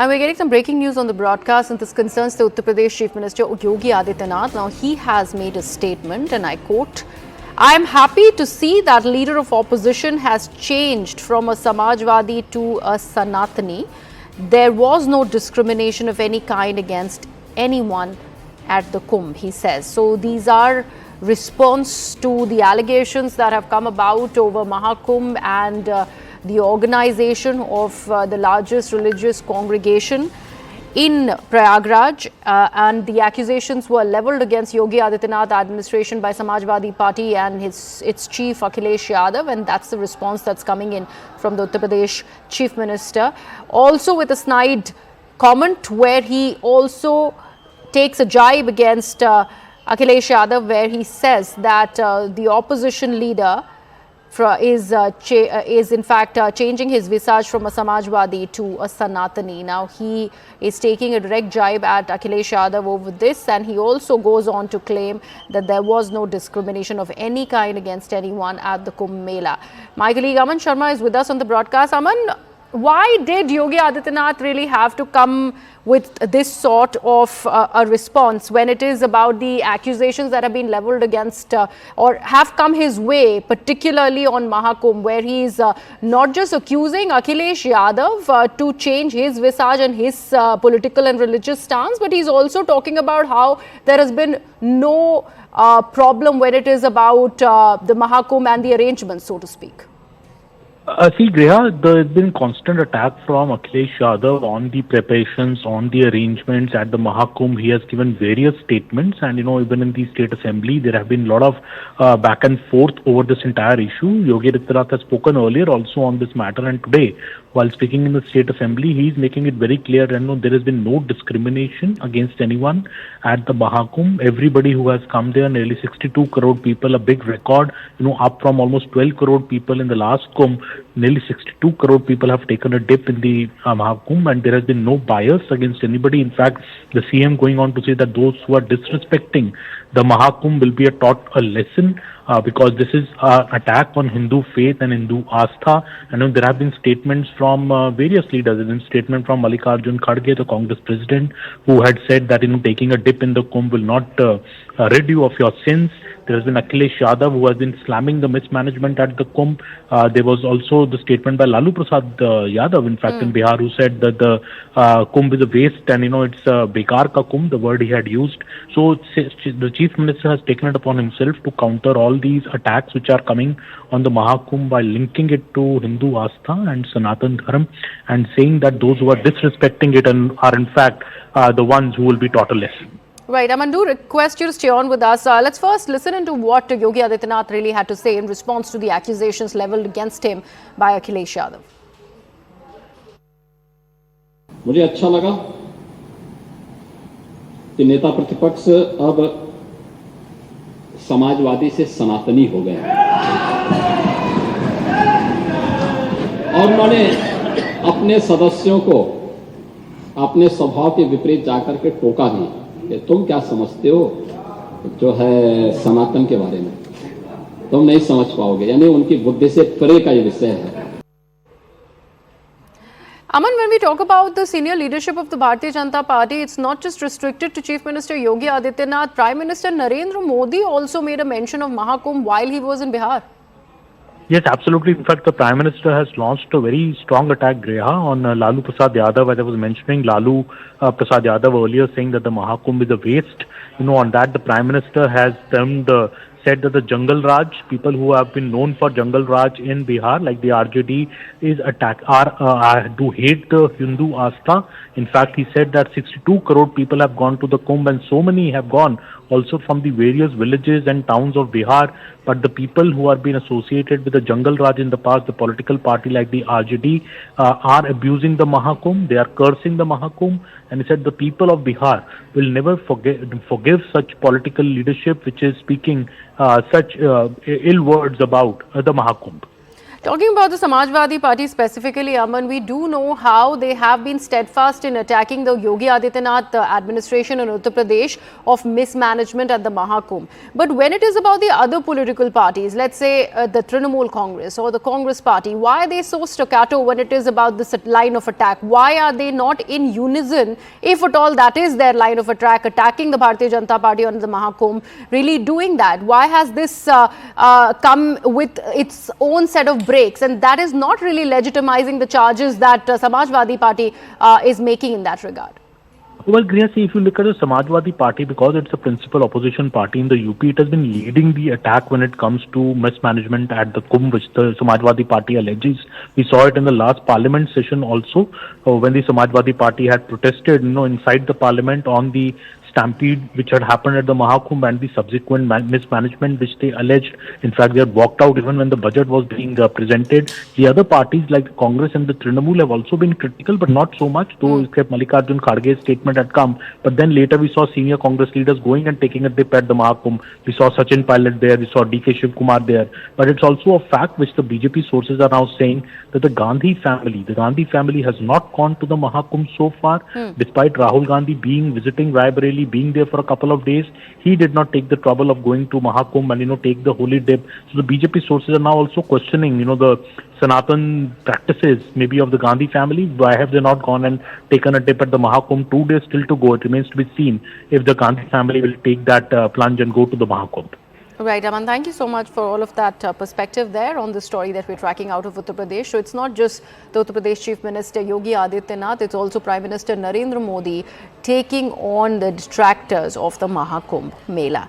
And we're getting some breaking news on the broadcast, and this concerns the Uttar Pradesh Chief Minister Yogi Adityanath. Now, he has made a statement, and I quote, "I am happy to see that leader of opposition has changed from a Samajwadi to a Sanatani. There was no discrimination of any kind against anyone at the Kumbh," he says. So these are response to the allegations that have come about over Mahakumbh and the organization of the largest religious congregation in Prayagraj, and the accusations were leveled against Yogi Adityanath administration by Samajwadi Party and its chief Akhilesh Yadav, and that's the response that's coming in from the Uttar Pradesh Chief Minister. Also with a snide comment where he also takes a jibe against Akhilesh Yadav, where he says that the opposition leader is in fact changing his visage from a Samajwadi to a Sanatani. Now, he is taking a direct jibe at Akhilesh Yadav over this, and he also goes on to claim that there was no discrimination of any kind against anyone at the Kumbh Mela. My colleague Aman Sharma is with us on the broadcast. Aman, why did Yogi Adityanath really have to come with this sort of a response when it is about the accusations that have been leveled against or have come his way, particularly on Mahakumbh, where he is not just accusing Akhilesh Yadav to change his visage and his political and religious stance, but he's also talking about how there has been no problem when it is about the Mahakumbh and the arrangements, so to speak? See, Griha, there has been constant attack from Akhilesh Yadav on the preparations, on the arrangements at the Mahakumbh. He has given various statements, and even in the state assembly, there have been a lot of back and forth over this entire issue. Yogi Adityanath has spoken earlier also on this matter, and today, while speaking in the state assembly, he is making it very clear that there has been no discrimination against anyone at the Mahakumbh. Everybody who has come there, nearly 62 crore people, a big record, up from almost 12 crore people in the last Kumbh. Nearly 62 crore people have taken a dip in the Mahakumbh, and there has been no bias against anybody. In fact, the CM going on to say that those who are disrespecting the Mahakumbh will be taught a lesson because this is an attack on Hindu faith and Hindu astha. And there have been statements from various leaders. There has been a statement from Mallikarjun Kharge, the Congress president, who had said that taking a dip in the Kumbh will not rid you of your sins. There has been Akhilesh Yadav, who has been slamming the mismanagement at the Kumbh. There was also the statement by Lalu Prasad Yadav, in fact, in Bihar, who said that the Kumbh is a waste and, it's Bekar ka Kumbh, the word he had used. So the Chief Minister has taken it upon himself to counter all these attacks which are coming on the Mahakumbh by linking it to Hindu Astha and Sanatan Dharm, and saying that those who are disrespecting it and are in fact the ones who will be taught a lesson. Right, Aman, do request you to stay on with us. Let's first listen into what Yogi Adityanath really had to say in response to the accusations leveled against him by Akhilesh Yadav. मुझे अच्छा लगा कि नेता प्रतिपक्ष अब समाजवादी से सनातनी हो गए और उन्होंने अपने सदस्यों को अपने स्वभाव के विपरीत जाकर के टोका भी कि तुम क्या समझते हो जो है सनातन के बारे में, तुम नहीं समझ पाओगे। यानी उनकी बुद्धि से परे का ये विषय है। Aman, when we talk about the senior leadership of the Bharatiya Janata Party, it's not just restricted to Chief Minister Yogi Adityanath. Prime Minister Narendra Modi also made a mention of Mahakumbh while he was in Bihar. Yes, absolutely. In fact, the Prime Minister has launched a very strong attack, Griha, on Lalu Prasad Yadav. As I was mentioning, Lalu Prasad Yadav earlier saying that the Mahakumbh is a waste. On that, the Prime Minister has said that the Jungle Raj, people who have been known for Jungle Raj in Bihar, like the RJD, do hate the Hindu Astha. In fact, he said that 62 crore people have gone to the Kumbh, and so many have gone also from the various villages and towns of Bihar. But the people who have been associated with the Jungle Raj in the past, the political party like the RJD, are abusing the Mahakumbh. They are cursing the Mahakumbh. And he said the people of Bihar will never forgive such political leadership which is speaking such ill words about the Mahakumbh. Talking about the Samajwadi Party specifically, Aman, we do know how they have been steadfast in attacking the Yogi Adityanath administration in Uttar Pradesh of mismanagement at the Mahakumbh. But when it is about the other political parties, let's say the Trinamool Congress or the Congress Party, why are they so staccato when it is about this line of attack? Why are they not in unison, if at all that is their line of attack, attacking the Bharatiya Janata Party on the Mahakumbh, really doing that? Why has this come with its own set of breaks, and that is not really legitimizing the charges that Samajwadi Party is making in that regard? Well, Griya, see, if you look at the Samajwadi Party, because it's a principal opposition party in the UP, it has been leading the attack when it comes to mismanagement at the Kumbh, which the Samajwadi Party alleges. We saw it in the last parliament session also, when the Samajwadi Party had protested, inside the parliament on the stampede which had happened at the Mahakumbh and the subsequent mismanagement which they alleged. In fact, they had walked out even when the budget was being presented. The other parties like Congress and the Trinamool have also been critical, but not so much, though except Mallikarjun Kharge's statement had come. But then later we saw senior Congress leaders going and taking a dip at the Mahakumbh. We saw Sachin Pilot there, we saw DK Shivkumar there. But it's also a fact which the BJP sources are now saying that the Gandhi family has not gone to the Mahakumbh so far, despite Rahul Gandhi visiting Raebareli, being there for a couple of days. He did not take the trouble of going to Mahakumbh and take the holy dip. So the BJP sources are now also questioning the Sanatan practices maybe of the Gandhi family. Why have they not gone and taken a dip at the Mahakumbh? 2 days still to go. It remains to be seen if the Gandhi family will take that plunge and go to the Mahakumbh. Right, Aman, thank you so much for all of that perspective there on the story that we're tracking out of Uttar Pradesh. So it's not just the Uttar Pradesh Chief Minister Yogi Adityanath, it's also Prime Minister Narendra Modi taking on the detractors of the Mahakumbh Mela.